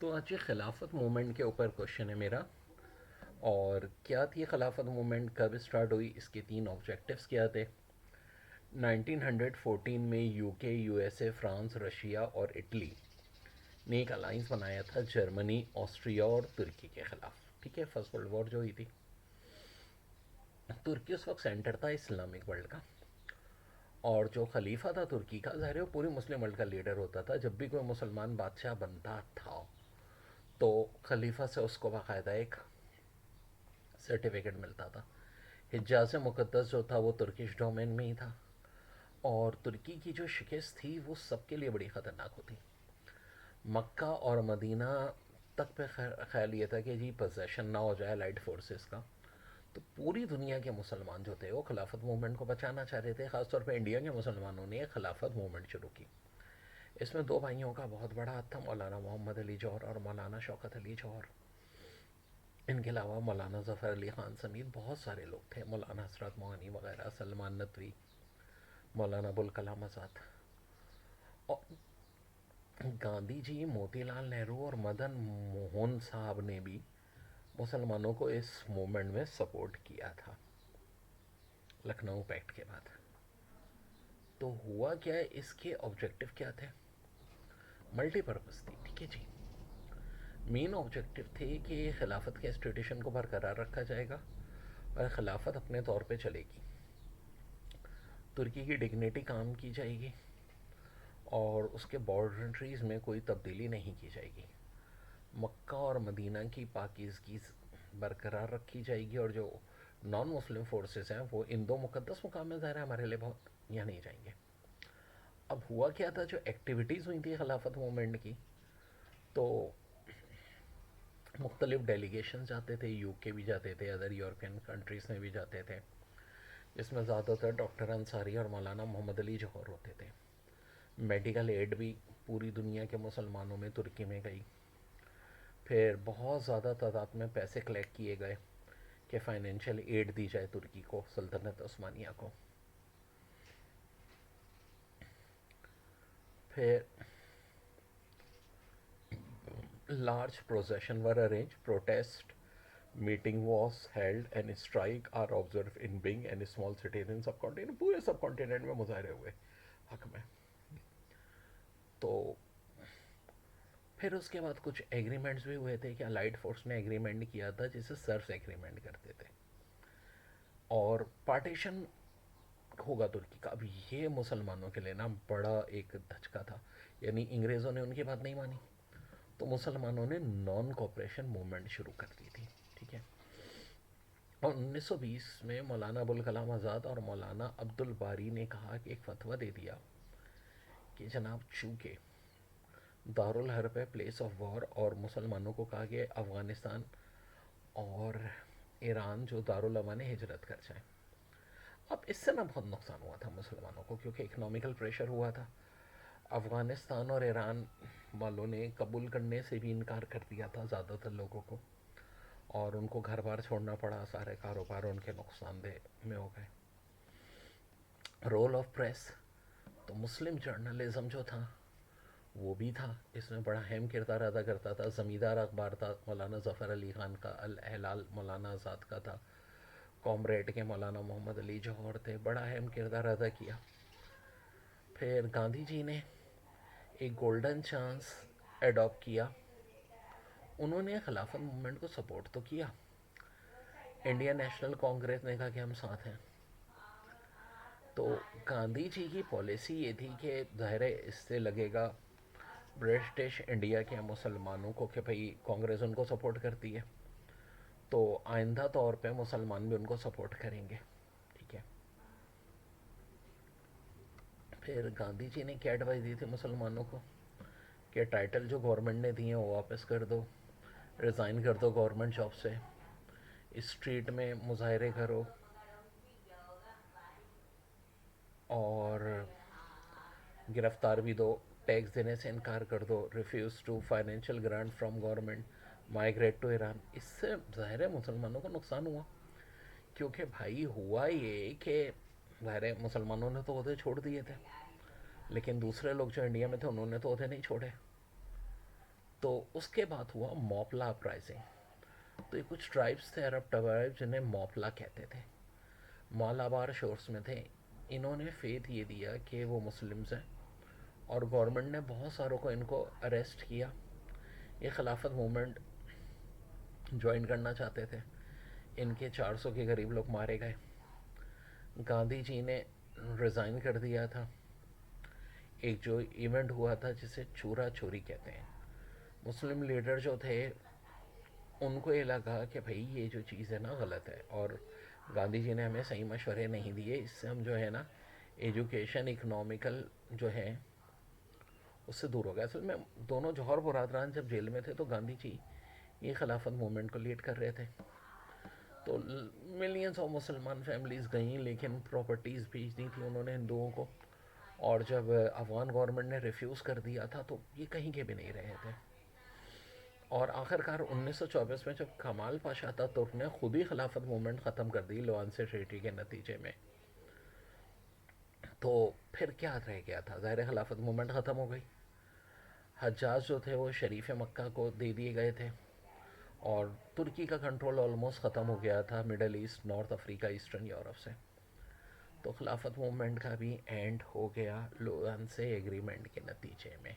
تو آج یہ خلافت مومنٹ کے اوپر کوشچن ہے میرا. اور کیا تھی خلافت مومنٹ, کب اسٹارٹ ہوئی, اس کے 3 آبجیکٹیوس کیا تھے. 1914 میں یو کے, U S A, France, Russia اور اٹلی نے ایک الائنس بنایا تھا جرمنی, آسٹریا اور ترکی کے خلاف. ٹھیک ہے, فرسٹ ورلڈ وار جو ہوئی تھی. ترکی اس وقت سینٹر تھا اسلامک ورلڈ کا, اور جو خلیفہ تھا ترکی کا, ظاہر ہے وہ پوری مسلم ورلڈ کا لیڈر ہوتا تھا. جب بھی کوئی مسلمان بادشاہ بنتا تھا تو خلیفہ سے اس کو باقاعدہ ایک سرٹیفکیٹ ملتا تھا. حجاز مقدس جو تھا وہ ترکش ڈومین میں ہی تھا, اور ترکی کی جو شکست تھی وہ سب کے لیے بڑی خطرناک ہوتی. مکہ اور مدینہ تک پہ خیال یہ تھا کہ جی پوزیشن نہ ہو جائے لائٹ فورسز کا. تو پوری دنیا کے مسلمان جو تھے وہ خلافت موومنٹ کو بچانا چاہ رہے تھے. خاص طور پہ انڈیا کے مسلمانوں نے خلافت موومنٹ شروع کی. اس میں 2 بھائیوں کا بہت بڑا ہاتھ تھا, مولانا محمد علی جوہر اور مولانا شوکت علی جوہر. ان کے علاوہ مولانا ظفر علی خان سمیت بہت سارے لوگ تھے, مولانا حسرت موہنی وغیرہ, سلمان ندوی, مولانا ابوالکلام آزاد. اور گاندھی جی, موتی لال نہرو اور مدن موہن صاحب نے بھی مسلمانوں کو اس موومنٹ میں سپورٹ کیا تھا لکھنؤ پیکٹ کے بعد. تو ہوا کیا ہے, اس کے آبجیکٹیو کیا تھے, ملٹی پرپز تھی. ٹھیک ہے جی. مین آبجیکٹیو تھے کہ خلافت کے انسٹیٹیوشن کو برقرار رکھا جائے گا اور خلافت اپنے طور پہ چلے گی. ترکی کی ڈگنیٹی کام کی جائے گی اور اس کے باؤنڈریز میں کوئی تبدیلی نہیں کی جائے گی. مکہ اور مدینہ کی پاکیزگی برقرار رکھی جائے گی, اور جو نان مسلم فورسز ہیں وہ ان 2 مقدس مقام میں ظاہر ہے ہمارے لیے بہت یہاں نہیں جائیں گے. اب ہوا کیا تھا, جو ایکٹیویٹیز ہوئی تھی خلافت موومنٹ کی, تو مختلف ڈیلیگیشن جاتے تھے, یو کے بھی جاتے تھے, ادر یورپین کنٹریز میں بھی جاتے تھے, جس میں زیادہ تر ڈاکٹر انصاری اور مولانا محمد علی جوہر ہوتے تھے. میڈیکل ایڈ بھی پوری دنیا کے مسلمانوں میں ترکی میں گئی. پھر بہت زیادہ تعداد میں پیسے کلیکٹ کیے گئے کہ فائنینشیل ایڈ دی جائے ترکی کو, سلطنت عثمانیہ کو. پھر large procession were arranged, protest meeting was held and strike are observe in big and small cities in subcontinent, پورے سب کانٹیننٹ میں مظاہرے ہوئے حق میں. تو پھر اس کے بعد کچھ ایگریمنٹس بھی ہوئے تھے کہ الائڈ فورس نے ایگریمنٹ کیا تھا جسے سرف ایگریمنٹ کرتے تھے, اور پارٹیشن ہوگا ترکی کا. اب یہ مسلمانوں کے لیے نا بڑا ایک دھچکا تھا, یعنی انگریزوں نے ان کی بات نہیں مانی تو مسلمانوں نے نان کوپریشن موومنٹ شروع کر دی تھی. ٹھیک ہے. اور 1920 میں مولانا ابوالکلام آزاد اور مولانا عبد الباری نے کہا کہ ایک فتویٰ دے دیا کہ جناب چونکہ دارالحرب ہے, پلیس آف وار, اور مسلمانوں کو کہا کہ افغانستان اور ایران جو دارالامن ہے ہجرت کر جائیں. اب اس سے نا بہت نقصان ہوا تھا مسلمانوں کو, کیونکہ اکنامیکل پریشر ہوا تھا. افغانستان اور ایران والوں نے قبول کرنے سے بھی انکار کر دیا تھا زیادہ تر لوگوں کو, اور ان کو گھر بار چھوڑنا پڑا, سارے کاروبار ان کے نقصان دہ میں ہو گئے. رول آف پریس, تو مسلم جرنلزم جو تھا وہ بھی تھا, اس میں بڑا اہم کردار ادا کرتا تھا. زمیندار اخبار تھا مولانا ظفر علی خان کا, الحلال مولانا آزاد کا تھا, کامریڈ کے مولانا محمد علی جوہر تھے, بڑا اہم کردار ادا کیا. پھر گاندھی جی نے ایک گولڈن چانس ایڈاپٹ کیا, انہوں نے خلافت موومنٹ کو سپورٹ تو کیا. انڈین نیشنل کانگریس نے کہا کہ ہم ساتھ ہیں. تو گاندھی جی کی پالیسی یہ تھی کہ ظاہر ہے اس سے لگے گا برٹش انڈیا کے مسلمانوں کو کہ بھئی کانگریس ان کو سپورٹ کرتی ہے, تو آئندہ طور پہ مسلمان بھی ان کو سپورٹ کریں گے. ٹھیک ہے. پھر گاندھی جی نے کیا ایڈوائس دی تھی مسلمانوں کو کہ ٹائٹل جو گورنمنٹ نے دیے ہیں وہ واپس کر دو, ریزائن کر دو گورنمنٹ جاب سے, اسٹریٹ میں مظاہرے کرو, اور گرفتار بھی دو, ٹیکس دینے سے انکار کر دو, refuse to financial grant from government, migrate to Iran. اس سے ظاہر ہے مسلمانوں کو نقصان ہوا, کیونکہ بھائی ہوا یہ کہ ظاہر ہے مسلمانوں نے تو عہدے چھوڑ دیے تھے, لیکن دوسرے لوگ جو انڈیا میں تھے انہوں نے تو عہدے نہیں چھوڑے. تو اس کے بعد ہوا موپلا اپرائزنگ. تو یہ کچھ ٹرائبس تھے، عرب ٹرائب، جنہیں موپلا کہتے تھے، مالابار شورس میں تھے. انہوں نے فیتھ یہ دیا کہ وہ مسلمز ہیں، اور گورنمنٹ نے بہت ساروں کو ان کو اریسٹ کیا. یہ خلافت موومنٹ جوائن کرنا چاہتے تھے. ان کے 400 کے قریب لوگ مارے گئے. گاندھی جی نے ریزائن کر دیا تھا. ایک جو ایونٹ ہوا تھا جسے چورا چوری کہتے ہیں، مسلم لیڈر جو تھے ان کو یہ لگا کہ بھائی یہ جو چیز ہے نا غلط ہے، اور گاندھی جی نے ہمیں صحیح مشورے نہیں دیے، اس سے ہم جو ہے نا ایجوکیشن اکنامیکل جو ہے اس سے دور ہو گیا. اصل میں دونوں جوہر برادران جب جیل میں تھے تو گاندھی جی یہ خلافت موومنٹ کو لیڈ کر رہے تھے. تو ملینس آف مسلمان فیملیز گئیں، لیکن پراپرٹیز بھیج دی تھی انہوں نے ہندوؤں کو. اور جب افغان گورنمنٹ نے ریفیوز کر دیا تھا تو یہ کہیں کے بھی نہیں رہے تھے. اور آخر کار 1924 میں جب کمال پاشا تھا ترک نے خود ہی خلافت موومنٹ ختم کر دی لوانسے ٹریٹی کے نتیجے میں. تو پھر کیا رہ گیا تھا؟ ظاہر خلافت موومنٹ ختم ہو گئی. حجاز جو تھے وہ شریف مکہ کو دے دیے گئے تھے، اور ترکی کا کنٹرول آلموسٹ ختم ہو گیا تھا مڈل ایسٹ، نارتھ افریقہ، ایسٹرن یورپ سے. تو خلافت موومنٹ کا بھی اینڈ ہو گیا لوانسے ایگریمنٹ کے نتیجے میں.